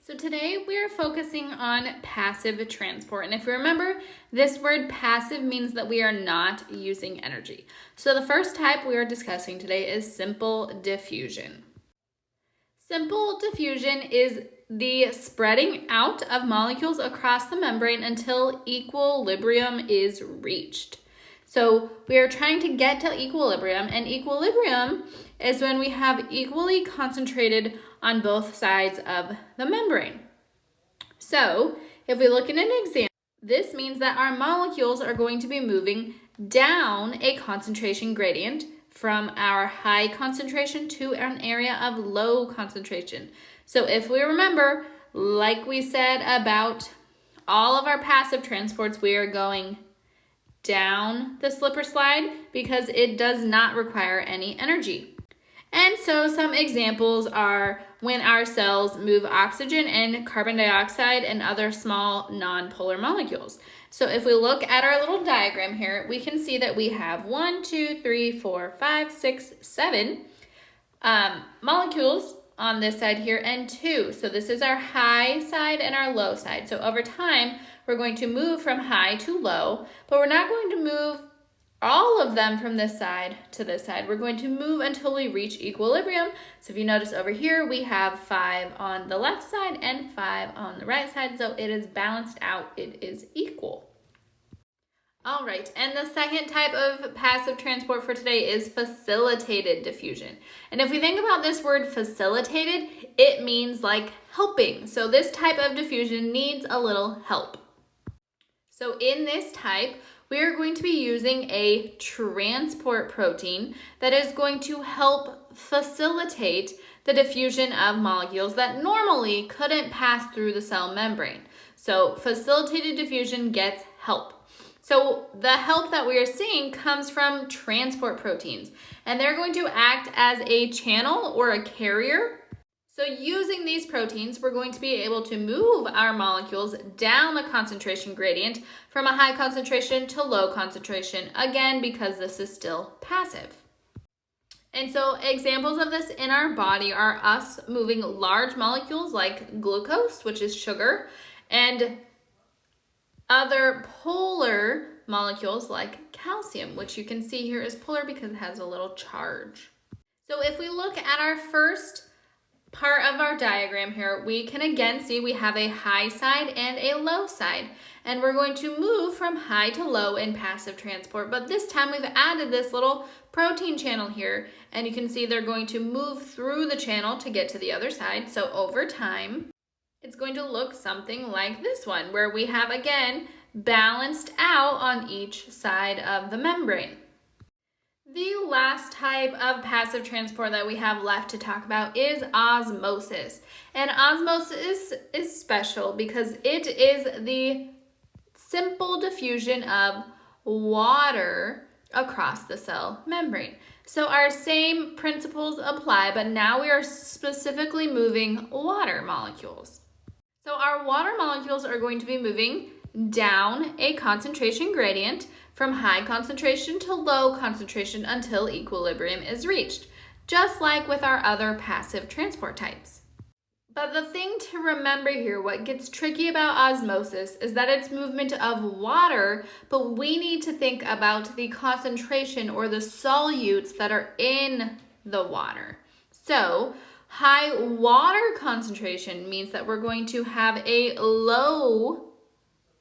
So today we are focusing on passive transport. And if you remember, this word passive means that we are not using energy. So the first type we are discussing today is simple diffusion. Simple diffusion is the spreading out of molecules across the membrane until equilibrium is reached. So we are trying to get to equilibrium, and equilibrium is when we have equally concentrated on both sides of the membrane. So if we look at an example, this means that our molecules are going to be moving down a concentration gradient from our high concentration to an area of low concentration. So if we remember, like we said about all of our passive transports, we are going down the slipper slide because it does not require any energy. And so some examples are when our cells move oxygen and carbon dioxide and other small non-polar molecules. So if we look at our little diagram here, we can see that we have 1, 2, 3, 4, 5, 6, 7 molecules on this side here and 2. So this is our high side and our low side. So over time, we're going to move from high to low, but we're not going to move all of them from this side to this side. We're going to move until we reach equilibrium. So if you notice over here, we have 5 on the left side and 5 on the right side. So it is balanced out, it is equal. All right, and the second type of passive transport for today is facilitated diffusion. And if we think about this word facilitated, it means like helping. So this type of diffusion needs a little help. So in this type, we are going to be using a transport protein that is going to help facilitate the diffusion of molecules that normally couldn't pass through the cell membrane. So facilitated diffusion gets help. So the help that we are seeing comes from transport proteins, and they're going to act as a channel or a carrier. So using these proteins, we're going to be able to move our molecules down the concentration gradient from a high concentration to low concentration, again, because this is still passive. And so examples of this in our body are us moving large molecules like glucose, which is sugar, and other polar molecules like calcium, which you can see here is polar because it has a little charge. So if we look at our first part of our diagram here, we can again see we have a high side and a low side, and we're going to move from high to low in passive transport, but this time we've added this little protein channel here, and you can see they're going to move through the channel to get to the other side. So over time, it's going to look something like this one, where we have again balanced out on each side of the membrane. The last type of passive transport that we have left to talk about is osmosis. And osmosis is special because it is the simple diffusion of water across the cell membrane. So our same principles apply, but now we are specifically moving water molecules. So our water molecules are going to be moving down a concentration gradient from high concentration to low concentration until equilibrium is reached, just like with our other passive transport types. But the thing to remember here, what gets tricky about osmosis, is that it's movement of water, but we need to think about the concentration or the solutes that are in the water. So high water concentration means that we're going to have a low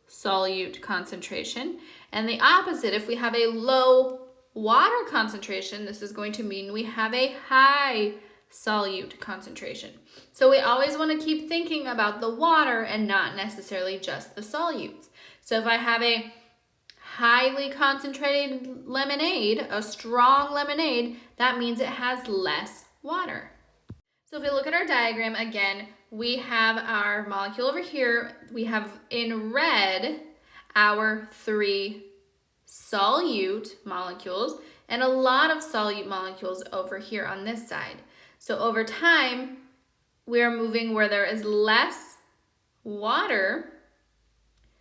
solute concentration, and the opposite, if we have a low water concentration, this is going to mean we have a high solute concentration. So we always want to keep thinking about the water and not necessarily just the solutes. So if I have a highly concentrated lemonade, a strong lemonade, that means it has less water. So if we look at our diagram again, we have our molecule over here. We have in red our 3 solute molecules and a lot of solute molecules over here on this side. So over time, we are moving where there is less water,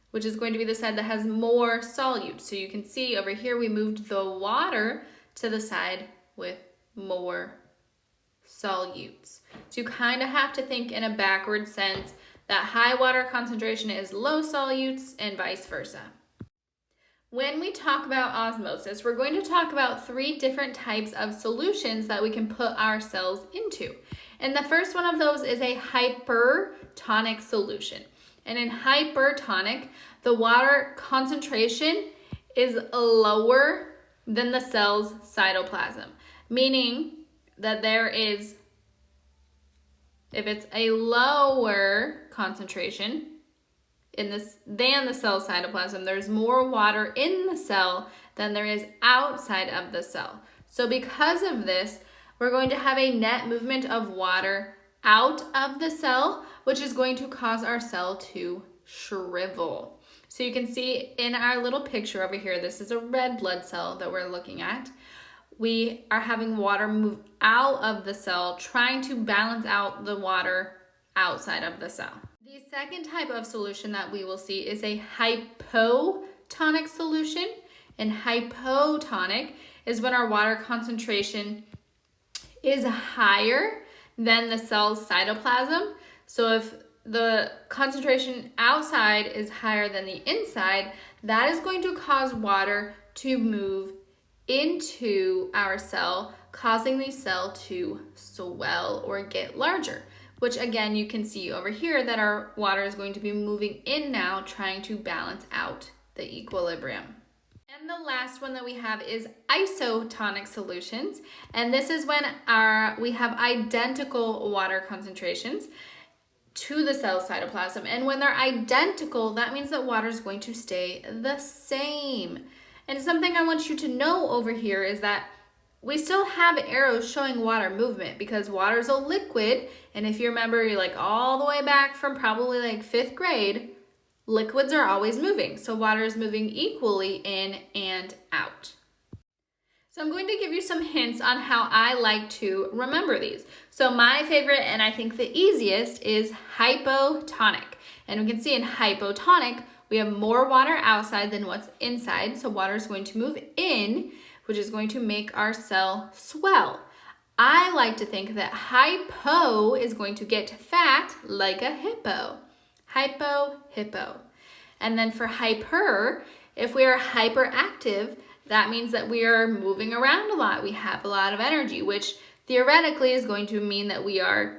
which is going to be the side that has more solutes. So you can see over here, we moved the water to the side with more solutes. So you kind of have to think in a backward sense That high water concentration is low solutes and vice versa. When we talk about osmosis, we're going to talk about 3 different types of solutions that we can put our cells into. And the first one of those is a hypertonic solution. And in hypertonic, the water concentration is lower than the cell's cytoplasm, meaning that if it's a lower concentration than the cell cytoplasm, there's more water in the cell than there is outside of the cell. So because of this, we're going to have a net movement of water out of the cell, which is going to cause our cell to shrivel. So you can see in our little picture over here, this is a red blood cell that we're looking at. We are having water move out of the cell, trying to balance out the water outside of the cell. The second type of solution that we will see is a hypotonic solution. And hypotonic is when our water concentration is higher than the cell's cytoplasm. So if the concentration outside is higher than the inside, that is going to cause water to move into our cell, causing the cell to swell or get larger, which again, you can see over here that our water is going to be moving in now, trying to balance out the equilibrium. And the last one that we have is isotonic solutions. And this is when we have identical water concentrations to the cell cytoplasm. And when they're identical, that means that water is going to stay the same. And something I want you to know over here is that we still have arrows showing water movement because water is a liquid. And if you remember, you're like all the way back from probably like 5th grade, liquids are always moving. So water is moving equally in and out. So I'm going to give you some hints on how I like to remember these. So my favorite, and I think the easiest, is hypotonic. And we can see in hypotonic, we have more water outside than what's inside. So water is going to move in, which is going to make our cell swell. I like to think that hypo is going to get fat like a hippo. Hypo, hippo. And then for hyper, if we are hyperactive, that means that we are moving around a lot. We have a lot of energy, which theoretically is going to mean that we are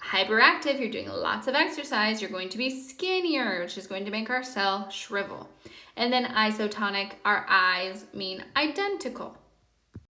hyperactive. You're doing lots of exercise. You're going to be skinnier, which is going to make our cell shrivel. And then isotonic, our eyes mean identical.